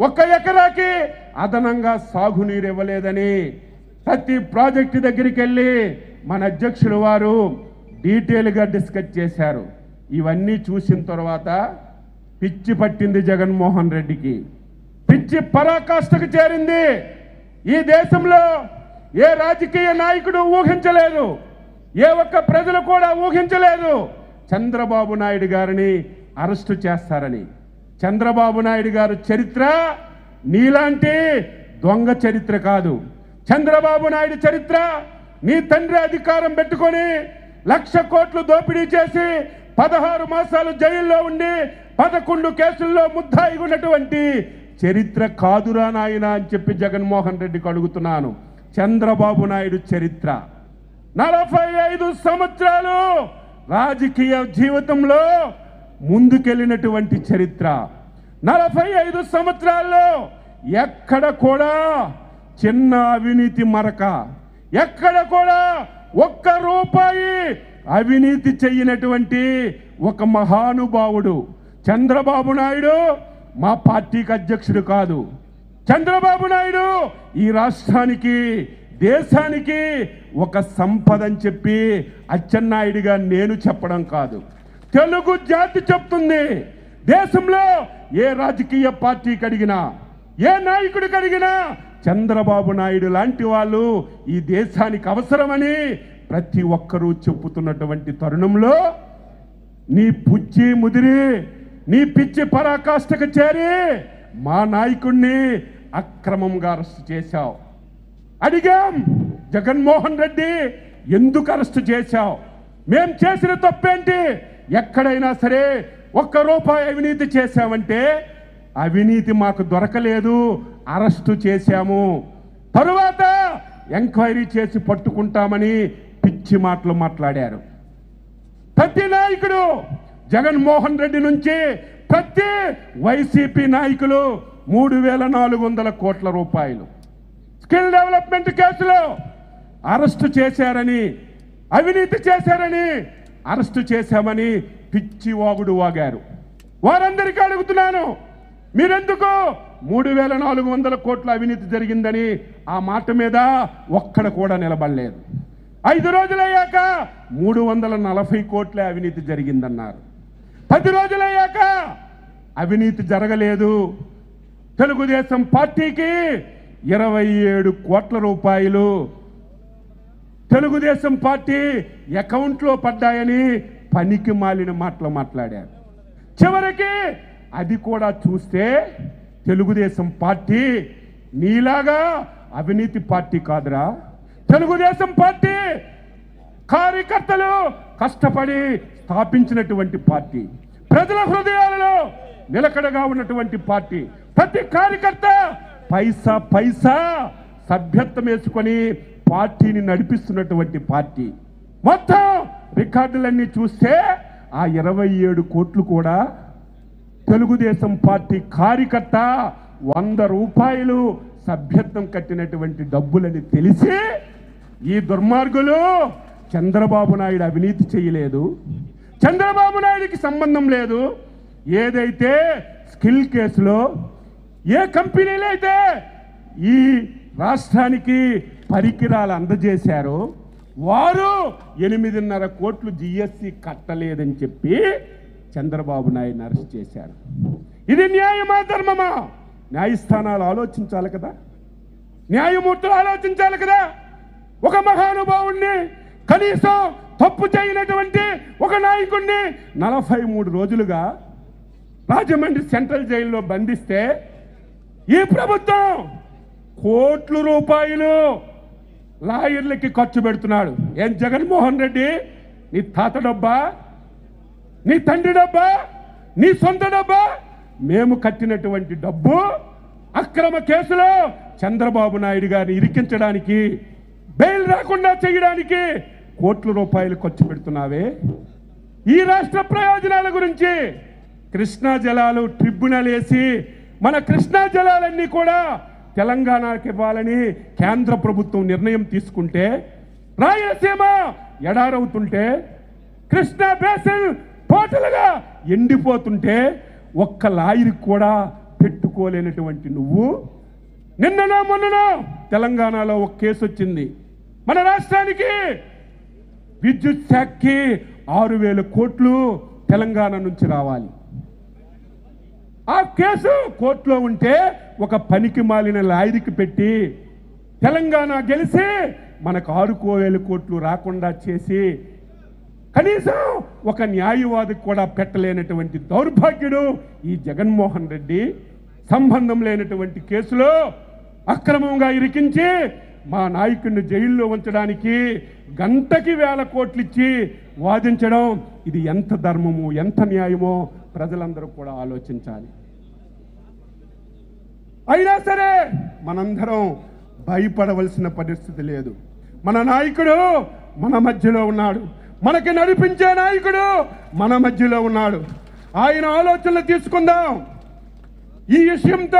1 ఎకరాకి అదనంగా సాగునీరు ఇవ్వలేదని ప్రతి ప్రాజెక్టు దగ్గరికి వెళ్ళి మన అధ్యక్షులు వారు డీటెయిల్గా డిస్కస్ చేశారు. ఇవన్నీ చూసిన తర్వాత పిచ్చి పట్టింది జగన్మోహన్ రెడ్డికి, పిచ్చి పరాకాష్ఠకు చేరింది. ఈ దేశంలో ఏ రాజకీయ నాయకుడు ఊహించలేదు, ఏ ఒక్క ప్రజలు కూడా ఊహించలేదు చంద్రబాబు నాయుడు గారిని అరెస్టు చేస్తారని. చంద్రబాబు నాయుడు గారు చరిత్ర నీలాంటి దొంగ చరిత్ర కాదు. చంద్రబాబు నాయుడు చరిత్ర నీ తండ్రి అధికారం పెట్టుకొని 1,00,000 కోట్లు దోపిడీ చేసి 16 మాసాలు జైల్లో ఉండి 11 కేసుల్లో ముద్దాయిగా ఉన్నటువంటి చరిత్ర కాదురా నాయన అని చెప్పి జగన్మోహన్ రెడ్డికి అడుగుతున్నాను. చంద్రబాబు నాయుడు చరిత్ర 45 సంవత్సరాలు రాజకీయ జీవితంలో ముందుకెళ్ళినటువంటి చరిత్ర. 45 సంవత్సరాల్లో ఎక్కడ కూడా చిన్న అవినీతి మరక, ఎక్కడ కూడా 1 రూపాయి అవినీతి చెయ్యనటువంటి ఒక మహానుభావుడు చంద్రబాబు నాయుడు. మా పార్టీకి అధ్యక్షుడు కాదు. చంద్రబాబు నాయుడు ఈ రాష్ట్రానికి, దేశానికి ఒక సంపద అని చెప్పి అచ్చెన్నాయుడిగా నేను చెప్పడం కాదు, తెలుగు జాతి చెప్తుంది. దేశంలో ఏ రాజకీయ పార్టీకి అడిగినా, ఏ నాయకుడికి అడిగినా చంద్రబాబు నాయుడు లాంటి వాళ్ళు ఈ దేశానికి అవసరమని ప్రతి ఒక్కరూ చెప్పుతున్నటువంటి తరుణంలో నీ పుచ్చి ముదిరి, నీ పిచ్చి పరాకాష్ఠకు చేరి మా నాయకుడిని అక్రమంగా అరెస్టు చేశావు. అడిగాం, జగన్మోహన్ రెడ్డి ఎందుకు అరెస్టు చేశావు? మేం చేసిన తప్పేంటి? ఎక్కడైనా సరే 1 రూపాయి అవినీతి చేశామంటే అవినీతి మాకు దొరకలేదు, అరెస్టు చేశాము, తరువాత ఎంక్వైరీ చేసి పట్టుకుంటామని పిచ్చి మాటలు మాట్లాడారు. ప్రతి నాయకుడు జగన్మోహన్ రెడ్డి నుంచి ప్రతి వైసీపీ నాయకులు 3,400 కోట్ల రూపాయలు స్కిల్ డెవలప్మెంట్ కేసులో అరెస్టు చేశారని, అవినీతి చేశారని అరెస్టు చేశామని పిచ్చి వాగుడు వాగారు. వారందరికీ అడుగుతున్నాను, మీరెందుకు 3,400 కోట్ల అవినీతి జరిగిందని ఆ మాట మీద ఒక్కడ కూడా నిలబడలేదు? 5 రోజులయ్యాక 340 కోట్ల అవినీతి జరిగిందన్నారు. 10 రోజులయ్యాక అవినీతి జరగలేదు, తెలుగుదేశం పార్టీకి 27 కోట్ల రూపాయలు తెలుగుదేశం పార్టీ అకౌంట్లో పడ్డాయని పనికి మాలిన మాటలు మాట్లాడారు. చివరికి అది కూడా చూస్తే తెలుగుదేశం పార్టీ నీలాగా అవినీతి పార్టీ కాదురా. తెలుగుదేశం పార్టీ కార్యకర్తలు కష్టపడి స్థాపించినటువంటి పార్టీ, ప్రజల హృదయాలలో నిలకడగా ఉన్నటువంటి పార్టీ. ప్రతి కార్యకర్త పైసా పైసా సభ్యత్వం వేసుకొని పార్టీని నడిపిస్తున్నటువంటి పార్టీ. మొత్తం రికార్డులన్నీ చూస్తే ఆ 27 కోట్లు కూడా తెలుగుదేశం పార్టీ కార్యకర్త 100 రూపాయలు సభ్యత్వం కట్టినటువంటి డబ్బులని తెలిసి ఈ దుర్మార్గులు చంద్రబాబు నాయుడు అవినీతి చేయలేదు, చంద్రబాబు నాయుడికి సంబంధం లేదు. ఏదైతే స్కిల్ కేసులో ఏ కంపెనీలు అయితే ఈ రాష్ట్రానికి పరికరాలు అందజేశారో వారు 8.5 కోట్లు జిఎస్టీ కట్టలేదని చెప్పి చంద్రబాబు నాయుడిని అరెస్ట్ చేశారు. ఇది న్యాయమా ధర్మమా? న్యాయస్థానాలు ఆలోచించాలి కదా, న్యాయమూర్తులు ఆలోచించాలి కదా. ఒక మహానుభావుణ్ణి, కనీసం తప్పు చేయనటువంటి ఒక నాయకుడిని 43 రోజులుగా రాజమండ్రి సెంట్రల్ జైల్లో బంధిస్తే ఈ ప్రభుత్వం కోట్ల రూపాయలు లాయర్లకి ఖర్చు పెడుతున్నాడు. ఏం జగన్మోహన్ రెడ్డి, నీ తాత డబ్బా, నీ తండ్రి డబ్బా, నీ సొంత డబ్బా? మేము కట్టినటువంటి డబ్బు అక్రమ కేసులో చంద్రబాబు నాయుడు గారిని ఇరికించడానికి, బెయిల్ రాకుండా చేయడానికి కోట్ల రూపాయలు ఖర్చు పెడుతున్నావే. ఈ రాష్ట్ర ప్రయోజనాల గురించి కృష్ణా జలాలు ట్రిబ్యునల్ వేసి మన కృష్ణా జలాలన్నీ కూడా తెలంగాణకి ఇవ్వాలని కేంద్ర ప్రభుత్వం నిర్ణయం తీసుకుంటే, రాయలసీమ ఎడారవుతుంటే, కృష్ణా బేసిన్ టోటల్గా ఎండిపోతుంటే ఒక్క లాయర్కి కూడా పెట్టుకోలేనటువంటి నువ్వు నిన్ననో మొన్ననో తెలంగాణలో ఒక కేసు వచ్చింది. మన రాష్ట్రానికి విద్యుత్ శాఖకి 6,000 కోట్లు తెలంగాణ నుంచి రావాలి. ఆ కేసు కోర్టులో ఉంటే ఒక పనికి మాలిన లాయర్కి పెట్టి తెలంగాణ గెలిచి మనకు 6,000 కోట్లు రాకుండా చేసి కనీసం ఒక న్యాయవాదికి కూడా పెట్టలేనటువంటి దౌర్భాగ్యుడు ఈ జగన్మోహన్ రెడ్డి. సంబంధం లేనటువంటి కేసులో అక్రమంగా ఇరికించి మా నాయకుడిని జైల్లో ఉంచడానికి గంటకి 1,000 కోట్లు ఇచ్చి వాదించడం ఇది ఎంత ధర్మమో ఎంత న్యాయమో ప్రజలందరూ కూడా ఆలోచించాలి. అయినా సరే మనందరం భయపడవలసిన పరిస్థితి లేదు. మన నాయకుడు మన మధ్యలో ఉన్నాడు, మనకి నడిపించే నాయకుడు మన మధ్యలో ఉన్నాడు. ఆయన ఆలోచనలు తీసుకుందాం. ఈ విషయంతో